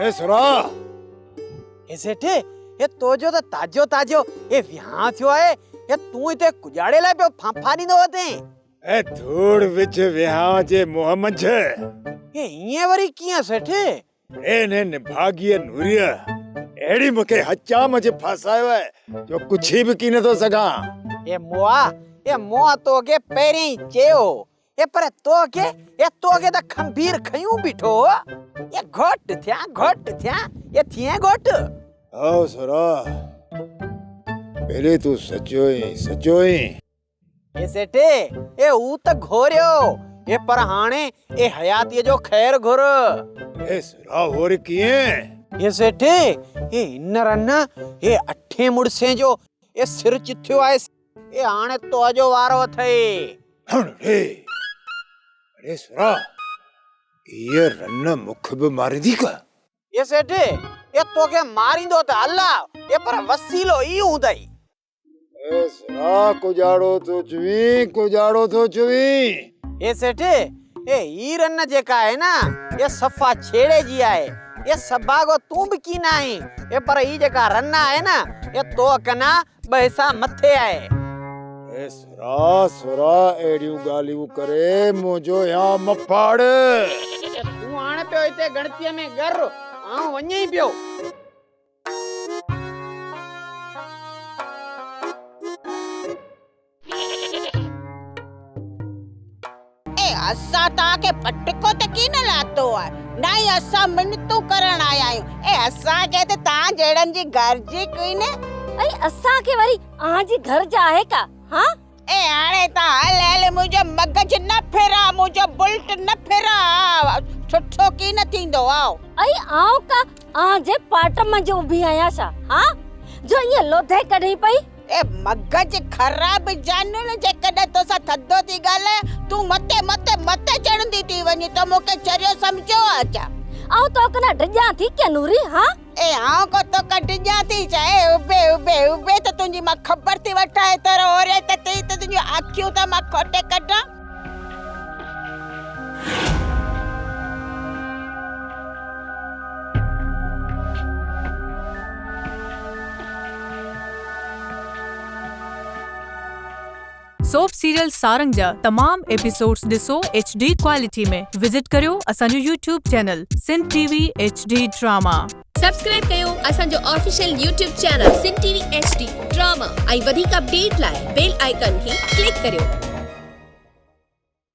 ए सुरा ए सेठे ए तो जो ताजो ताजो ए विहां थियो आहे ए तू इते कुजाड़े ला पे फाफानी दो होते ए धूड़ विच विहां जे मोहम्मद छे ए इए वरी किया सेठे ए ने निभागिए नूरिया एड़ी मके हचाम जे फसायो है जो कुछ भी की न तो सगा ए मोआ तो के पेरी चेयो ए पर तो के ता खंभीर खयूं बिठो ये घोट थया ये थिए घोट ओ सुरा पहले तू सचोई ए सेठे ए ऊ त घोरियो ए पर हाणे ए हयाती जो खैर घुर ए सुरा और किए ये सेठे ए इन रन्ना ए अठे मुड़से जो ए सिर चिथ्यो आए ए हाणे तो जो वारो थे अरे सुरा ये रन्ना मुख भी मारी दी का ये सेठे ए तो के मारी दो त अल्लाह ए पर वसीलो ई हुंदई ए सुरा कुजाड़ो तो चुवी ये सेठे ए ई रन्न जेका है ना ये सफा छेड़े जी आए ये सबागो तू भी की ना है ये पर ई जेका रन्ना है ना ये तो कना पैसा मथे आए ए सुरा एडियो गालियो करे मुझो यहाँ मफाड़ तू आने पे इते गणती में गर आ वने ही पियो ए असा ता के पटको त की न लातो है नहीं असा मिनतू करण आया आयो ए असा के त ता जेड़न जी घर जी कोई ने अई असा के वरी आ जी घर जा है का हां ए आणे ता ले मुझे मगज न फेरा मुझे बुल्ट न फेरा छुट्ठो की न थींदो आओ अई आओ का आ जे पाट में जो उभी आया सा हां जो ये लोधे कढी पई ए मगज खराब जानल जे कदे तो सा थदो थी गाले तू मते चढ़ंदी थी वनी तो मोके चरियो समझो आचा आओ तो कना डजा थी के नूरी हां ए हां को तो कटजा थी चाहे उबे तो तुंजी मां खबर थी वठाए तर ओरे त तुंजी आखियों त मां खोटे कढा सोप सीरियल सारंग जा तमाम एपिसोड्स ॾिसो HD क्वालिटी में विजिट करियो असांजो YouTube channel Sindh TV HD drama subscribe कयो असांजो official YouTube channel Sindh TV HD drama ऐं वधीक अपडेट लाइ बेल आइकन खे क्लिक करियो।